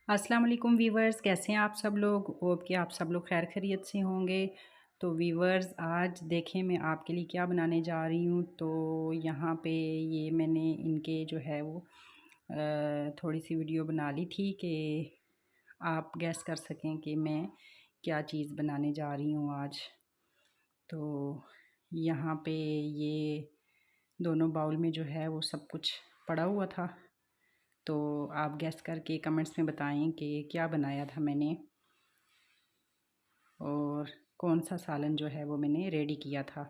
अस्सलाम वालेकुम वीवर्स, कैसे हैं आप सब लोग? होप कि आप सब लोग खैर खैरियत से होंगे। तो वीवर्स, आज देखें मैं आपके लिए क्या बनाने जा रही हूँ। तो यहाँ पे ये मैंने इनके जो है वो थोड़ी सी वीडियो बना ली थी कि आप गैस कर सकें कि मैं क्या चीज़ बनाने जा रही हूँ आज। तो यहाँ पे ये दोनों बाउल में जो है वो सब कुछ पड़ा हुआ था। तो आप गैस करके कमेंट्स में बताएं कि क्या बनाया था मैंने और कौन सा सालन जो है वो मैंने रेडी किया था।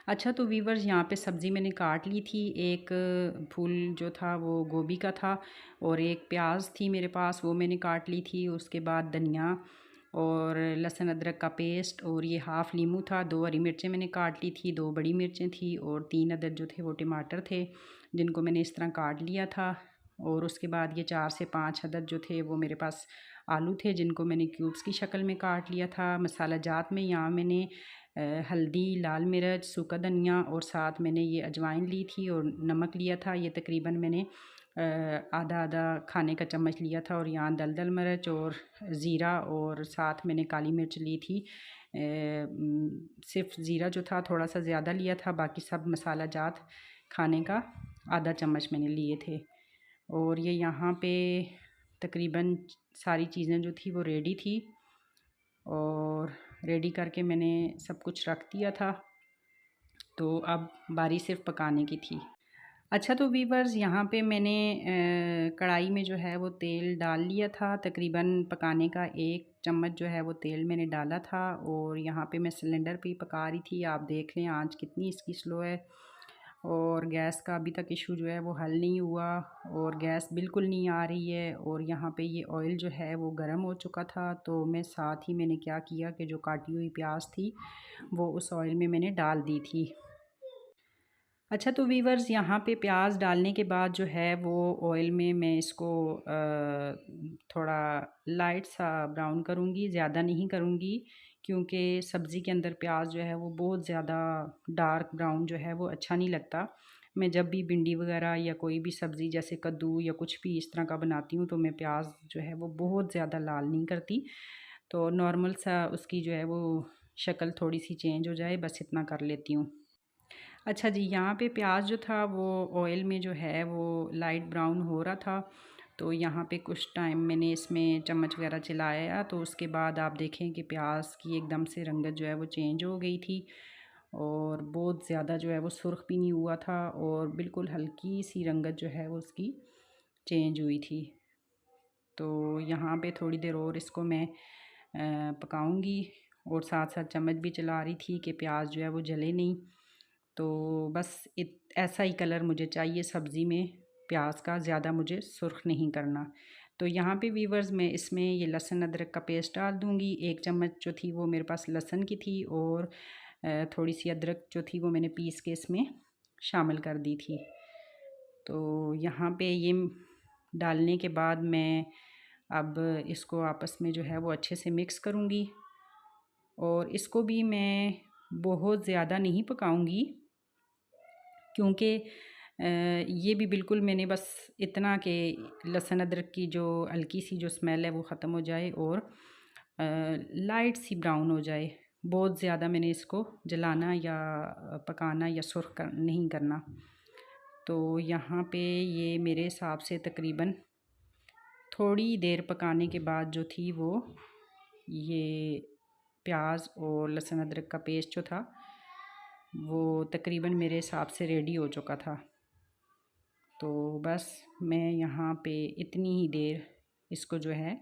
अच्छा, तो वीवर्स, यहाँ पे सब्ज़ी मैंने काट ली थी। एक फूल जो था वो गोभी का था और एक प्याज थी मेरे पास, वो मैंने काट ली थी। उसके बाद धनिया और लहसुन अदरक का पेस्ट और ये हाफ़ लीमू था। 2 हरी मिर्चें मैंने काट ली थी, 2 बड़ी मिर्चें थी और 3 अदद जो थे वो टमाटर थे, जिनको मैंने इस तरह काट लिया था। और उसके बाद ये 4 से 5 अदद जो थे वो मेरे पास आलू थे, जिनको मैंने क्यूब्स की शक्ल में काट लिया था। मसाला जात में यहाँ मैंने हल्दी, लाल मिर्च, सूखा धनिया और साथ मैंने ये अजवाइन ली थी और नमक लिया था। ये तकरीबन मैंने आधा आधा खाने का चम्मच लिया था। और यहाँ दलदल मिर्च और ज़ीरा और साथ मैंने काली मिर्च ली थी। सिर्फ ज़ीरा जो था थोड़ा सा ज़्यादा लिया था, बाकी सब मसाला जात खाने का आधा चम्मच मैंने लिए थे। और ये यहाँ पे तकरीबन सारी चीज़ें जो थी वो रेडी थी और रेडी करके मैंने सब कुछ रख दिया था। तो अब बारी सिर्फ पकाने की थी। अच्छा, तो वीवर्स, यहाँ पे मैंने कढ़ाई में जो है वो तेल डाल लिया था। तकरीबन पकाने का 1 चम्मच जो है वो तेल मैंने डाला था और यहाँ पे मैं सिलेंडर पे ही पका रही थी। आप देख लें आंच कितनी इसकी स्लो है और गैस का अभी तक इशू जो है वो हल नहीं हुआ और गैस बिल्कुल नहीं आ रही है। और यहाँ पे ये ऑयल जो है वो गर्म हो चुका था। तो मैं साथ ही मैंने क्या किया कि जो काटी हुई प्याज थी वो उस ऑयल में मैंने डाल दी थी। अच्छा, तो वीवर्स, यहाँ पे प्याज डालने के बाद जो है वो ऑयल में मैं इसको थोड़ा लाइट सा ब्राउन करूँगी, ज़्यादा नहीं करूँगी, क्योंकि सब्ज़ी के अंदर प्याज जो है वो बहुत ज़्यादा डार्क ब्राउन जो है वो अच्छा नहीं लगता। मैं जब भी भिंडी वगैरह या कोई भी सब्ज़ी जैसे कद्दू या कुछ भी इस तरह का बनाती हूँ तो मैं प्याज जो है वो बहुत ज़्यादा लाल नहीं करती। तो नॉर्मल सा उसकी जो है वो शक्ल थोड़ी सी चेंज हो जाए, बस इतना कर लेती हूँ। अच्छा जी, यहाँ पे प्याज जो था वो ऑयल में जो है वो लाइट ब्राउन हो रहा था। तो यहाँ पे कुछ टाइम मैंने इसमें चम्मच वगैरह चलाया तो उसके बाद आप देखें कि प्याज की एकदम से रंगत जो है वो चेंज हो गई थी और बहुत ज़्यादा जो है वो सुर्ख भी नहीं हुआ था और बिल्कुल हल्की सी रंगत जो है वो उसकी चेंज हुई थी। तो यहाँ पे थोड़ी देर और इसको मैं पकाऊंगी और साथ साथ चम्मच भी चला रही थी कि प्याज जो है वो जले नहीं। तो बस ऐसा ही कलर मुझे चाहिए सब्ज़ी में प्याज का, ज़्यादा मुझे सुर्ख नहीं करना। तो यहाँ पे वीवर्स, मैं इसमें ये लहसुन अदरक का पेस्ट डाल दूँगी। 1 चम्मच जो थी वो मेरे पास लहसुन की थी और थोड़ी सी अदरक जो थी वो मैंने पीस के इसमें शामिल कर दी थी। तो यहाँ पे ये डालने के बाद मैं अब इसको आपस में जो है वो अच्छे से मिक्स करूँगी और इसको भी मैं बहुत ज़्यादा नहीं पकाऊँगी, क्योंकि ये भी बिल्कुल मैंने बस इतना कि लहसुन अदरक की जो हल्की सी जो स्मेल है वो ख़त्म हो जाए और लाइट सी ब्राउन हो जाए। बहुत ज़्यादा मैंने इसको जलाना या पकाना या सुर्ख नहीं करना। तो यहाँ पे ये मेरे हिसाब से तकरीबन थोड़ी देर पकाने के बाद जो थी वो ये प्याज और लहसुन अदरक का पेस्ट जो था वो तकरीबन मेरे हिसाब से रेडी हो चुका था। तो बस मैं यहाँ पे इतनी ही देर इसको जो है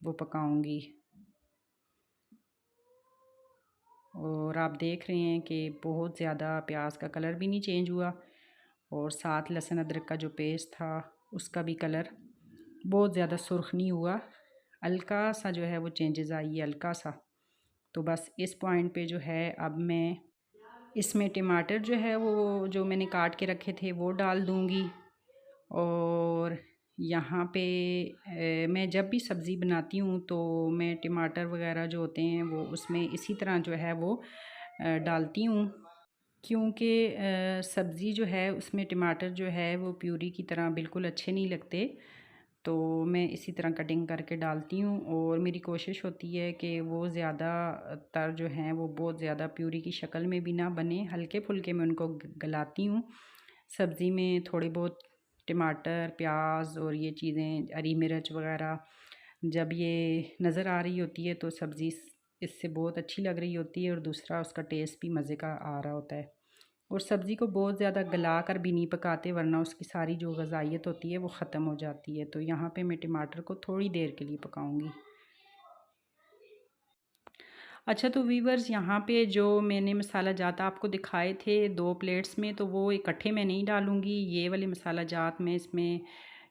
वो पकाऊंगी और आप देख रहे हैं कि बहुत ज़्यादा प्याज का कलर भी नहीं चेंज हुआ और साथ लहसुन अदरक का जो पेस्ट था उसका भी कलर बहुत ज़्यादा सुर्ख नहीं हुआ, हल्का सा जो है वो चेंजेस आई है, हल्का सा। तो बस इस पॉइंट पे जो है अब मैं इसमें टमाटर जो है वो जो मैंने काट के रखे थे वो डाल दूँगी। और यहाँ पे मैं जब भी सब्ज़ी बनाती हूँ तो मैं टमाटर वगैरह जो होते हैं वो उसमें इसी तरह जो है वो डालती हूँ। क्योंकि सब्ज़ी जो है उसमें टमाटर जो है वो प्यूरी की तरह बिल्कुल अच्छे नहीं लगते, तो मैं इसी तरह कटिंग करके डालती हूँ। और मेरी कोशिश होती है कि वो ज़्यादा तर जो हैं वो बहुत ज़्यादा प्यूरी की शक्ल में भी ना बने, हल्के फुल्के मैं उनको गलाती हूँ। सब्ज़ी में थोड़े बहुत टमाटर, प्याज और ये चीज़ें, हरी मिर्च वगैरह जब ये नज़र आ रही होती है तो सब्ज़ी इससे बहुत अच्छी लग रही होती है, और दूसरा उसका टेस्ट भी मज़े का आ रहा होता है। और सब्ज़ी को बहुत ज़्यादा गला कर भी नहीं पकाते, वरना उसकी सारी जो ग़ज़ाइयत होती है वो ख़त्म हो जाती है। तो यहाँ पे मैं टमाटर को थोड़ी देर के लिए पकाऊंगी। अच्छा, तो वीवर्स, यहाँ पे जो मैंने मसाला जात आपको दिखाए थे 2 प्लेट्स में, तो वो इकट्ठे मैं नहीं डालूँगी। ये वाले मसाला जात में इसमें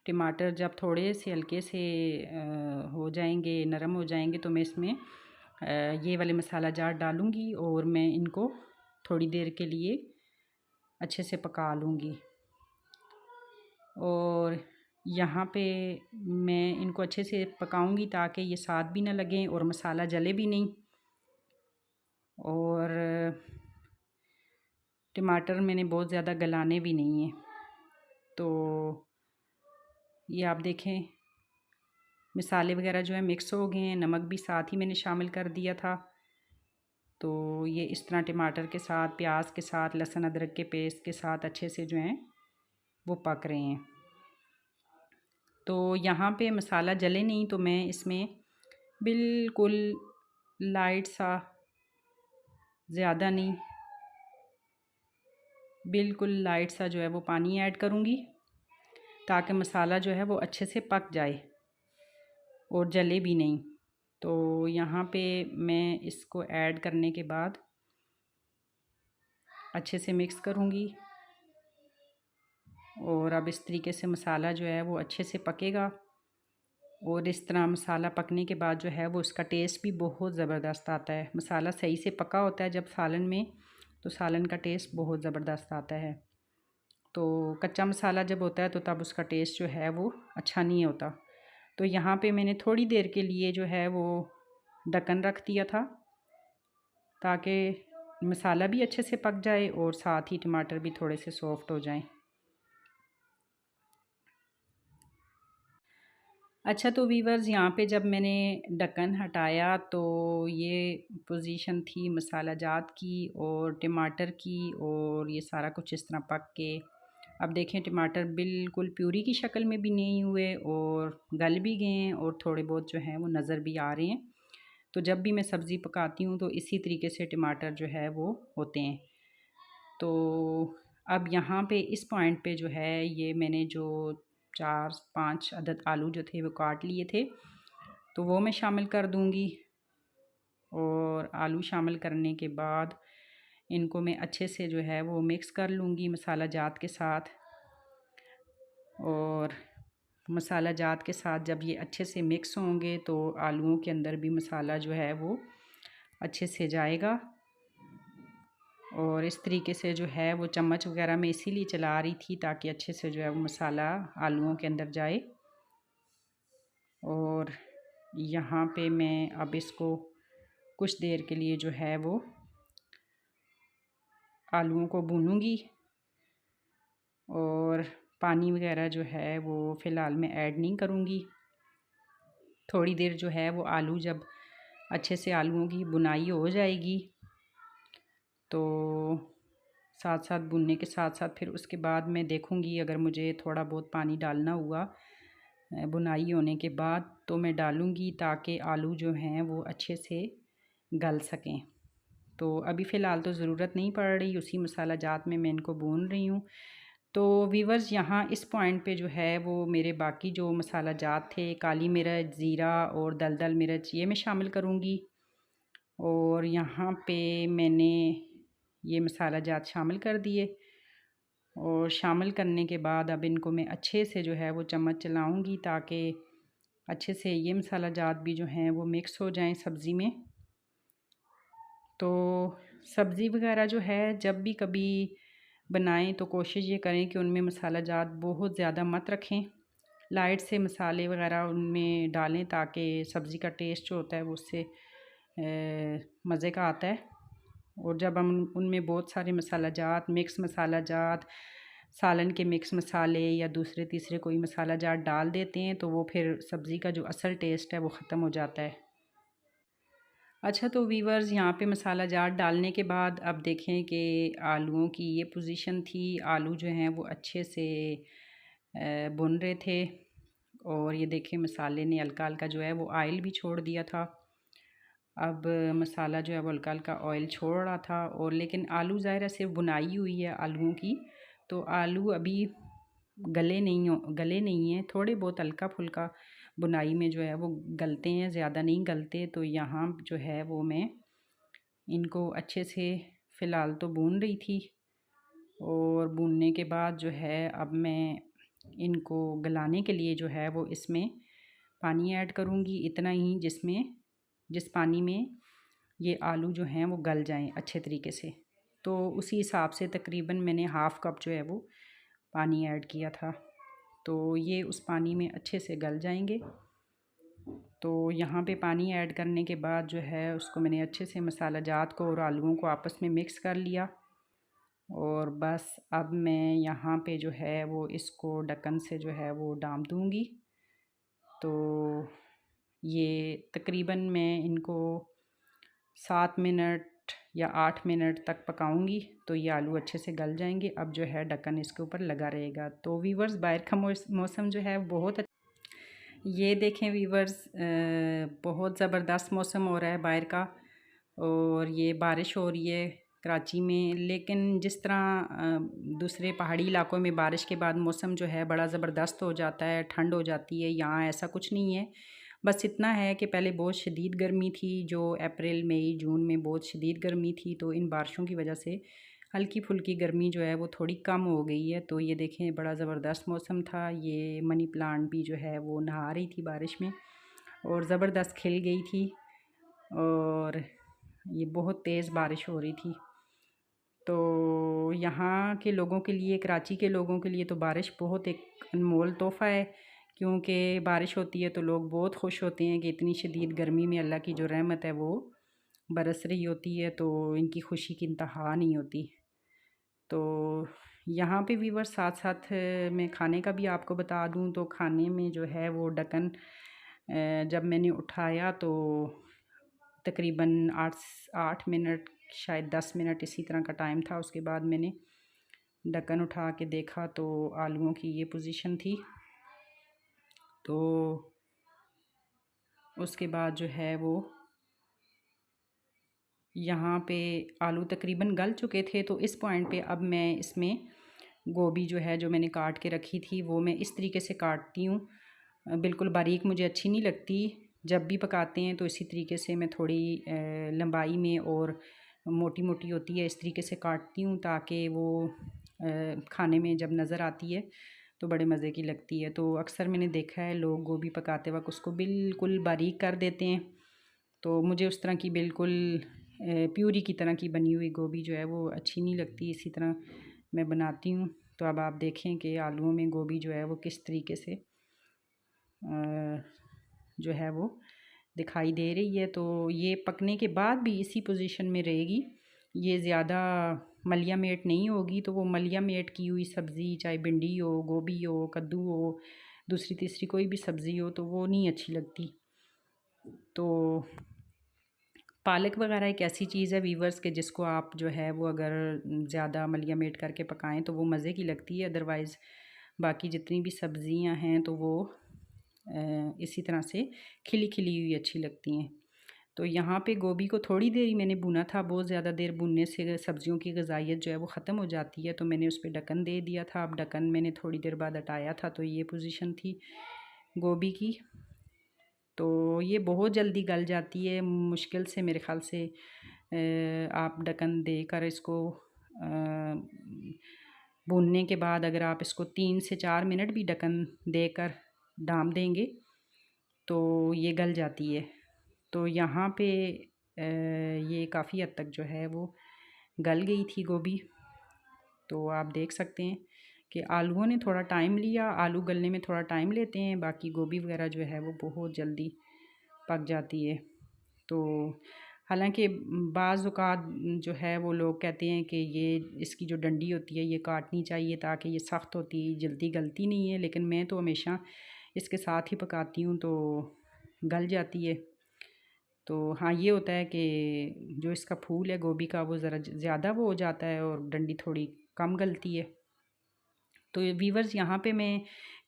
टमाटर जब थोड़े से हल्के से हो जाएंगे, नरम हो जाएंगे, तो मैं इसमें ये वाले मसाला जात डालूँगी और मैं इनको थोड़ी देर के लिए अच्छे से पका लूँगी। और यहाँ पे मैं इनको अच्छे से पकाऊंगी ताकि ये साथ भी ना लगें और मसाला जले भी नहीं। और टमाटर मैंने बहुत ज़्यादा गलाने भी नहीं है। तो ये आप देखें, मसाले वगैरह जो है मिक्स हो गए हैं, नमक भी साथ ही मैंने शामिल कर दिया था। तो ये इस तरह टमाटर के साथ, प्याज के साथ, लहसुन अदरक के पेस्ट के साथ अच्छे से जो हैं वो पक रहे हैं। तो यहाँ पे मसाला जले नहीं, तो मैं इसमें बिल्कुल लाइट सा, ज़्यादा नहीं, बिल्कुल लाइट सा जो है वो पानी ऐड करूँगी ताकि मसाला जो है वो अच्छे से पक जाए और जले भी नहीं। तो यहाँ पे मैं इसको ऐड करने के बाद अच्छे से मिक्स करूँगी। और अब इस तरीके से मसाला जो है वो अच्छे से पकेगा। और इस तरह मसाला पकने के बाद जो है वो उसका टेस्ट भी बहुत ज़बरदस्त आता है। मसाला सही से पका होता है जब सालन में, तो सालन का टेस्ट बहुत ज़बरदस्त आता है। तो कच्चा मसाला जब होता है तो तब उसका टेस्ट जो है वो अच्छा नहीं होता। तो यहाँ पे मैंने थोड़ी देर के लिए जो है वो ढक्कन रख दिया था ताकि मसाला भी अच्छे से पक जाए और साथ ही टमाटर भी थोड़े से सॉफ्ट हो जाएं। अच्छा, तो वीवर्स, यहाँ पे जब मैंने ढक्कन हटाया तो ये पोजीशन थी मसाला जात की और टमाटर की, और ये सारा कुछ इस तरह पक के, अब देखें टमाटर बिल्कुल प्यूरी की शक्ल में भी नहीं हुए और गल भी गए हैं और थोड़े बहुत जो हैं वो नज़र भी आ रहे हैं। तो जब भी मैं सब्ज़ी पकाती हूँ तो इसी तरीके से टमाटर जो है वो होते हैं। तो अब यहाँ पे इस पॉइंट पे जो है, ये मैंने जो 4-5 अदद आलू जो थे वो काट लिए थे, तो वो मैं शामिल कर दूँगी। और आलू शामिल करने के बाद इनको मैं अच्छे से जो है वो मिक्स कर लूँगी मसाला जात के साथ। और मसाला जात के साथ जब ये अच्छे से मिक्स होंगे तो आलूओं के अंदर भी मसाला जो है वो अच्छे से जाएगा। और इस तरीके से जो है वो चम्मच वगैरह मैं इसीलिए चला रही थी ताकि अच्छे से जो है वो मसाला आलूओं के अंदर जाए। और यहाँ पे मैं अब इसको कुछ देर के लिए जो है वो आलूओं को भूनूंगी। और पानी वगैरह जो है वो फ़िलहाल मैं ऐड नहीं करूँगी। थोड़ी देर जो है वो आलू जब अच्छे से आलूओं की बुनाई हो जाएगी तो साथ साथ भुनने के साथ साथ फिर उसके बाद मैं देखूँगी, अगर मुझे थोड़ा बहुत पानी डालना हुआ बुनाई होने के बाद तो मैं डालूँगी ताकि आलू जो हैं वो अच्छे से गल सकें। तो अभी फ़िलहाल तो ज़रूरत नहीं पड़ रही, उसी मसाला जात में मैं इनको भून रही हूँ। तो वीवर्स, यहाँ इस पॉइंट पे जो है वो मेरे बाकी जो मसाला जात थे, काली मिर्च, ज़ीरा और दलदल मिर्च, ये मैं शामिल करूँगी। और यहाँ पे मैंने ये मसाला जात शामिल कर दिए। और शामिल करने के बाद अब इनको मैं अच्छे से जो है वो चम्मच चलाऊँगी ताकि अच्छे से ये मसाला जात भी जो हैं वो मिक्स हो जाएं सब्ज़ी में। तो सब्ज़ी वगैरह जो है जब भी कभी बनाएं तो कोशिश ये करें कि उनमें मसाला जात बहुत ज़्यादा मत रखें, लाइट से मसाले वगैरह उनमें डालें ताकि सब्ज़ी का टेस्ट जो होता है वो उससे मज़े का आता है। और जब हम उनमें बहुत सारे मसाला जात, मिक्स मसाला जात, सालन के मिक्स मसाले या दूसरे तीसरे कोई मसाला जात डाल देते हैं तो वो फिर सब्ज़ी का जो असल टेस्ट है वो ख़त्म हो जाता है। अच्छा, तो वीवर्स यहाँ पे मसाला जात डालने के बाद अब देखें कि आलूओं की ये पोजीशन थी। आलू जो हैं वो अच्छे से भुन रहे थे और ये देखें मसाले ने हल्का हल्का जो है वो ऑयल भी छोड़ दिया था। अब मसाला जो है वो हल्का हल्का ऑयल छोड़ रहा था और लेकिन आलू ज़ाहिर है सिर्फ बुनाई हुई है आलूओं की, तो आलू अभी गले नहीं हैं, थोड़े बहुत हल्का फुल्का बुनाई में जो है वो गलते हैं, ज़्यादा नहीं गलते। तो यहाँ जो है वो मैं इनको अच्छे से फ़िलहाल तो भून रही थी और भूनने के बाद जो है अब मैं इनको गलाने के लिए जो है वो इसमें पानी ऐड करूँगी, इतना ही जिस पानी में ये आलू जो हैं वो गल जाएं अच्छे तरीके से। तो उसी हिसाब से तकरीबन मैंने हाफ़ कप जो है वो पानी ऐड किया था, तो ये उस पानी में अच्छे से गल जाएंगे। तो यहाँ पे पानी ऐड करने के बाद जो है उसको मैंने अच्छे से मसाला जात को और आलूओं को आपस में मिक्स कर लिया और बस अब मैं यहाँ पे जो है वो इसको ढक्कन से जो है वो ढाँप दूँगी। तो ये तकरीबन मैं इनको 7 मिनट या 8 मिनट तक पकाऊंगी तो ये आलू अच्छे से गल जाएंगे। अब जो है ढक्कन इसके ऊपर लगा रहेगा। तो वीवर्स बाहर का मौसम जो है बहुत ये देखें वीवर्स, बहुत ज़बरदस्त मौसम हो रहा है बाहर का और ये बारिश हो रही है कराची में। लेकिन जिस तरह दूसरे पहाड़ी इलाकों में बारिश के बाद मौसम जो है बड़ा ज़बरदस्त हो जाता है, ठंड हो जाती है, यहाँ ऐसा कुछ नहीं है। बस इतना है कि पहले बहुत शदीद गर्मी थी, जो अप्रैल मई जून में बहुत शदीद गर्मी थी, तो इन बारिशों की वजह से हल्की फुल्की गर्मी जो है वो थोड़ी कम हो गई है। तो ये देखें बड़ा ज़बरदस्त मौसम था। ये मनी प्लांट भी जो है वो नहा रही थी बारिश में और ज़बरदस्त खिल गई थी और ये बहुत तेज़ बारिश हो रही थी। तो यहाँ के लोगों के लिए, कराची के लोगों के लिए तो बारिश बहुत एक अनमोल तोहफ़ा है, क्योंकि बारिश होती है तो लोग बहुत खुश होते हैं कि इतनी शदीद गर्मी में अल्लाह की जो रहमत है वो बरस रही होती है, तो इनकी खुशी की इंतहा नहीं होती। तो यहाँ पे व्यूअर्स साथ साथ मैं खाने का भी आपको बता दूँ तो खाने में जो है वो ढक्कन जब मैंने उठाया तो तकरीबन 8 मिनट शायद 10 मिनट इसी तरह का टाइम था। उसके बाद मैंने ढक्कन उठा के देखा तो आलूओं की ये पोजीशन थी। तो उसके बाद जो है वो यहाँ पे आलू तकरीबन गल चुके थे। तो इस पॉइंट पे अब मैं इसमें गोभी जो है जो मैंने काट के रखी थी वो मैं इस तरीके से काटती हूँ। बिल्कुल बारीक मुझे अच्छी नहीं लगती। जब भी पकाते हैं तो इसी तरीके से मैं थोड़ी लंबाई में और मोटी मोटी होती है इस तरीके से काटती हूँ, ताकि वो खाने में जब नज़र आती है तो बड़े मज़े की लगती है। तो अक्सर मैंने देखा है लोग गोभी पकाते वक्त उसको बिल्कुल बारीक कर देते हैं, तो मुझे उस तरह की बिल्कुल प्यूरी की तरह की बनी हुई गोभी जो है वो अच्छी नहीं लगती। इसी तरह मैं बनाती हूँ। तो अब आप देखें कि आलूओं में गोभी जो है वो किस तरीके से जो है वो दिखाई दे रही है। तो ये पकने के बाद भी इसी पोजीशन में रहेगी, ये ज़्यादा मलिया मेट नहीं होगी। तो वो मलिया मेट की हुई सब्ज़ी चाहे भिंडी हो, गोभी हो, कद्दू हो, दूसरी तीसरी कोई भी सब्ज़ी हो तो वो नहीं अच्छी लगती। तो पालक वगैरह एक ऐसी चीज़ है वीवर्स के जिसको आप जो है वो अगर ज़्यादा मलिया मेट करके पकाएं तो वो मज़े की लगती है। अदरवाइज़ बाकी जितनी भी सब्ज़ियां हैं तो वो इसी तरह से खिली खिली हुई अच्छी लगती हैं। तो यहाँ पे गोभी को थोड़ी देर ही मैंने भुना था, बहुत ज़्यादा देर भुनने से सब्ज़ियों की ग़िज़ाइयत जो है वो ख़त्म हो जाती है। तो मैंने उस पर ढक्कन दे दिया था। अब ढक्कन मैंने थोड़ी देर बाद हटाया था तो ये पोजीशन थी गोभी की। तो ये बहुत जल्दी गल जाती है, मुश्किल से मेरे ख़्याल से आप ढक्कन देकर इसको भूनने के बाद अगर आप इसको 3 से 4 मिनट भी ढक्कन देकर ढाँप देंगे तो ये गल जाती है। तो यहाँ पे ये काफ़ी हद तक जो है वो गल गई थी गोभी। तो आप देख सकते हैं कि आलूओं ने थोड़ा टाइम लिया, आलू गलने में थोड़ा टाइम लेते हैं, बाकी गोभी वगैरह जो है वो बहुत जल्दी पक जाती है। तो हालांकि बाज़ औक़ात जो है वो लोग कहते हैं कि ये इसकी जो डंडी होती है ये काटनी चाहिए ताकि ये सख्त होती जल्दी गलती नहीं है, लेकिन मैं तो हमेशा इसके साथ ही पकाती हूँ तो गल जाती है। तो हाँ, ये होता है कि जो इसका फूल है गोभी का वो ज़रा ज़्यादा वो हो जाता है और डंडी थोड़ी कम गलती है। तो वीवर्स, यहाँ पे मैं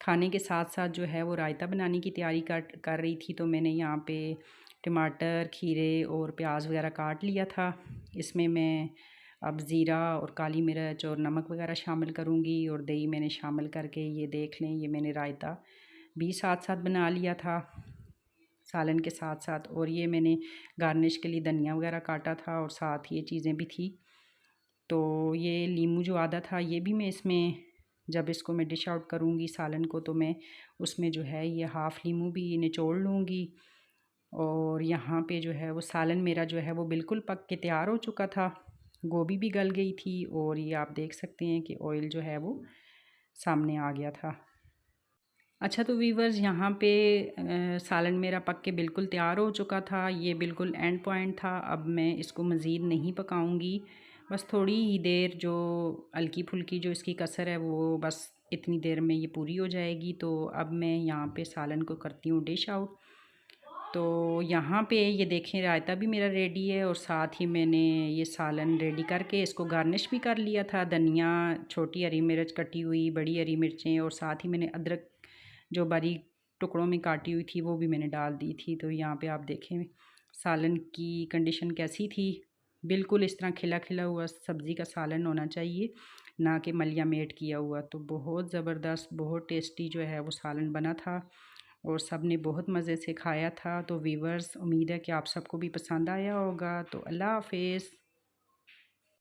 खाने के साथ साथ जो है वो रायता बनाने की तैयारी कर रही थी। तो मैंने यहाँ पे टमाटर, खीरे और प्याज वगैरह काट लिया था। इसमें मैं अब ज़ीरा और काली मिर्च और नमक वगैरह शामिल करूँगी और दही मैंने शामिल करके ये देख लें, ये मैंने रायता भी साथ साथ बना लिया था सालन के साथ साथ। और ये मैंने गार्निश के लिए धनिया वगैरह काटा था और साथ ये चीज़ें भी थी। तो ये लीमू जो आधा था ये भी मैं इसमें, जब इसको मैं डिश आउट करूँगी सालन को, तो मैं उसमें जो है ये हाफ़ लीमू भी निचोड़ लूँगी। और यहाँ पे जो है वो सालन मेरा जो है वो बिल्कुल पक के तैयार हो चुका था। गोभी भी गल गई थी और ये आप देख सकते हैं कि ऑयल जो है वो सामने आ गया था। अच्छा, तो वीवर्स, यहाँ पे सालन मेरा पक के बिल्कुल तैयार हो चुका था। ये बिल्कुल एंड पॉइंट था। अब मैं इसको मज़ीद नहीं पकाऊंगी, बस थोड़ी ही देर जो हल्की फुल्की जो इसकी कसर है वो बस इतनी देर में ये पूरी हो जाएगी। तो अब मैं यहाँ पे सालन को करती हूँ डिश आउट। तो यहाँ पे ये देखें रायता भी मेरा रेडी है और साथ ही मैंने ये सालन रेडी करके इसको गार्निश भी कर लिया था। धनिया, छोटी हरी मिर्च कटी हुई, बड़ी हरी मिर्चें और साथ ही मैंने अदरक जो बारीक टुकड़ों में काटी हुई थी वो भी मैंने डाल दी थी। तो यहाँ पे आप देखें सालन की कंडीशन कैसी थी। बिल्कुल इस तरह खिला खिला हुआ सब्ज़ी का सालन होना चाहिए, ना कि मलिया मेट किया हुआ। तो बहुत ज़बरदस्त, बहुत टेस्टी जो है वो सालन बना था और सब ने बहुत मज़े से खाया था। तो वीवर्स, उम्मीद है कि आप सबको भी पसंद आया होगा। तो अल्लाह हाफ़िज़।